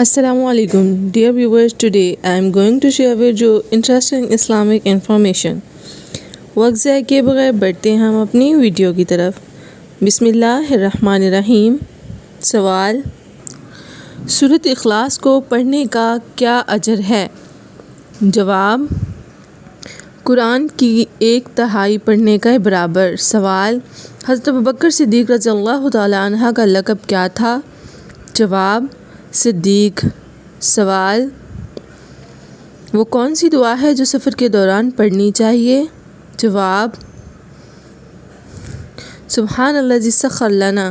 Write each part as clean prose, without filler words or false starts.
Assalamu alaikum, dear viewers. Today I am going to share with you interesting Islamic information. وقت ضائع کیے بغیر بڑھتے ہیں ہم اپنی ویڈیو کی طرف. بسم اللہ الرحمن الرحیم. سوال: سورۃ اخلاص کو پڑھنے کا کیا اجر ہے؟ جواب: قرآن کی 1/3 پڑھنے کے برابر. سوال: حضرت ابوبکر صدیق رضی اللہ تعالیٰ عنہ کا لقب کیا تھا؟ جواب: صدیق. سوال: وہ کون سی دعا ہے جو سفر کے دوران پڑھنی چاہیے؟ جواب: سبحان الذی سخر لنا.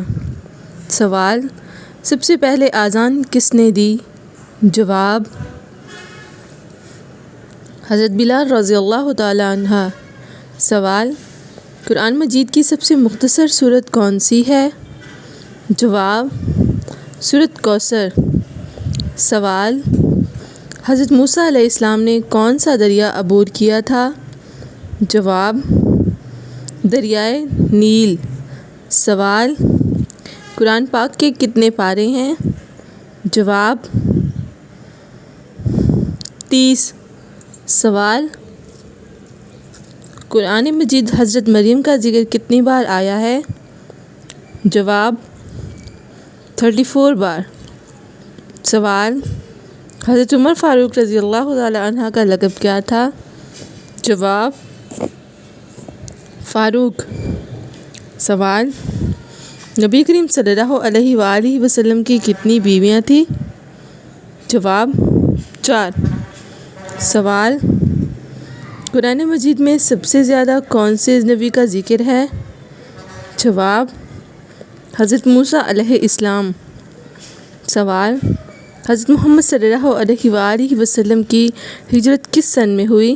سوال: سب سے پہلے اذان کس نے دی؟ جواب: حضرت بلال رضی اللہ تعالیٰ عنہ. سوال: قرآن مجید کی سب سے مختصر سورت کون سی ہے؟ جواب: سورۃ کوثر. سوال: حضرت موسیٰ علیہ السلام نے کون سا دریا عبور کیا تھا؟ جواب: دریائے نیل. سوال: قرآن پاک کے کتنے پارے ہیں؟ جواب: 30. سوال: قرآن مجید حضرت مریم کا ذکر کتنی بار آیا ہے؟ جواب: 34 بار. سوال: حضرت عمر فاروق رضی اللہ تعالیٰ عنہ کا لقب کیا تھا؟ جواب: فاروق. سوال: نبی کریم صلی اللہ علیہ وآلہ وسلم کی کتنی بیویاں تھیں؟ جواب: 4. سوال: قرآن مجید میں سب سے زیادہ کون سے نبی کا ذکر ہے؟ جواب: حضرت موسیٰ علیہ السلام. سوال: حضرت محمد صلی اللہ علیہ وآلہ وسلم کی ہجرت کس سن میں ہوئی؟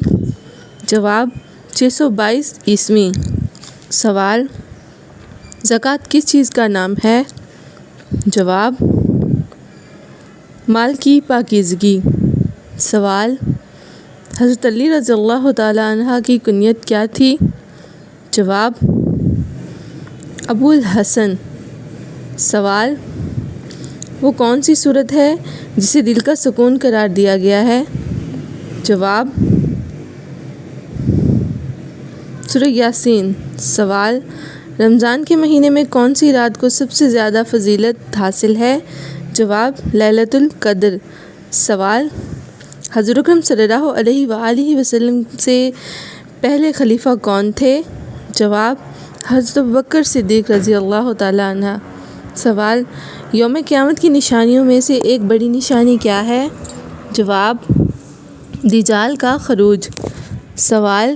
جواب: 622 عیسوی. سوال: زکوٰۃ کس چیز کا نام ہے؟ جواب: مال کی پاکیزگی. سوال: حضرت علی رضی اللہ تعالیٰ عنہ کی کنیت کیا تھی؟ جواب: ابو الحسن. سوال: وہ کون سی سورت ہے جسے دل کا سکون قرار دیا گیا ہے؟ جواب: سورہ یاسین. سوال: رمضان کے مہینے میں کون سی رات کو سب سے زیادہ فضیلت حاصل ہے؟ جواب: لیلۃ القدر. سوال: حضور اکرم صلی اللہ علیہ وآلہ وسلم سے پہلے خلیفہ کون تھے؟ جواب: حضرت ابوبکر صدیق رضی اللہ تعالیٰ عنہ. سوال: یوم قیامت کی نشانیوں میں سے ایک بڑی نشانی کیا ہے؟ جواب: دجال کا خروج. سوال: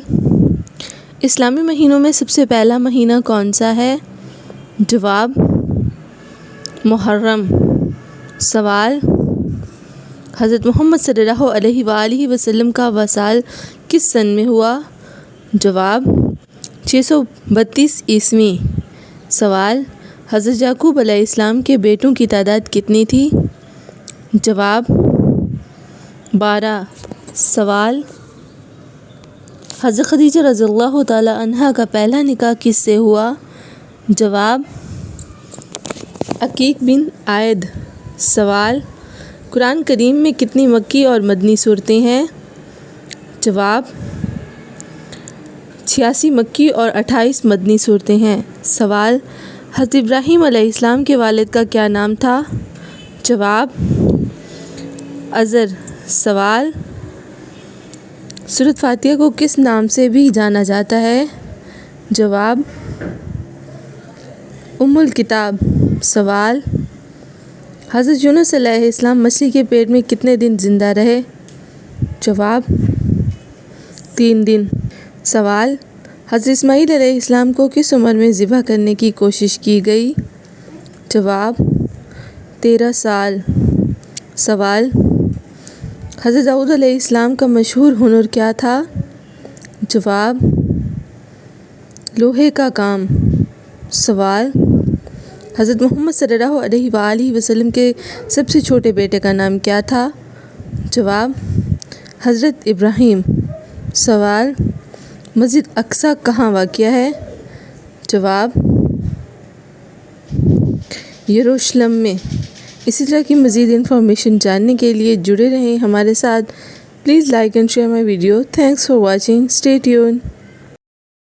اسلامی مہینوں میں سب سے پہلا مہینہ کون سا ہے؟ جواب: محرم. سوال: حضرت محمد صلی اللہ علیہ وآلہ وسلم کا وصال کس سن میں ہوا؟ جواب: 632 عیسوی. سوال: حضرت یعقوب علیہ السلام کے بیٹوں کی تعداد کتنی تھی؟ جواب: 12. سوال: حضرت خدیجہ رضی اللہ تعالیٰ عنہ کا پہلا نکاح کس سے ہوا؟ جواب: عقیق بن عائد. سوال: قرآن کریم میں کتنی مکی اور مدنی صورتیں ہیں؟ جواب: 86 مکی اور 28 مدنی صورتیں ہیں. سوال: حضرت ابراہیم علیہ السلام کے والد کا کیا نام تھا؟ جواب: عزر. سوال: سورۃ فاتحہ کو کس نام سے بھی جانا جاتا ہے؟ جواب: ام الکتاب. سوال: حضرت یونس علیہ السلام مچھلی کے پیٹ میں کتنے دن زندہ رہے؟ جواب: 3 دن. سوال: حضرت اسماعیل علیہ السلام کو کس عمر میں ذبح کرنے کی کوشش کی گئی؟ جواب: 13 سال. سوال: حضرت داؤد علیہ السلام کا مشہور ہنر کیا تھا؟ جواب: لوہے کا کام. سوال: حضرت محمد صلی اللہ علیہ وآلہ وسلم کے سب سے چھوٹے بیٹے کا نام کیا تھا؟ جواب: حضرت ابراہیم. سوال: مسجد اقصی کہاں واقع ہے؟ جواب: یروشلم میں. اسی طرح کی مزید انفارمیشن جاننے کے لیے جڑے رہیں ہمارے ساتھ. Please like and share my video. Thanks for watching. Stay tune.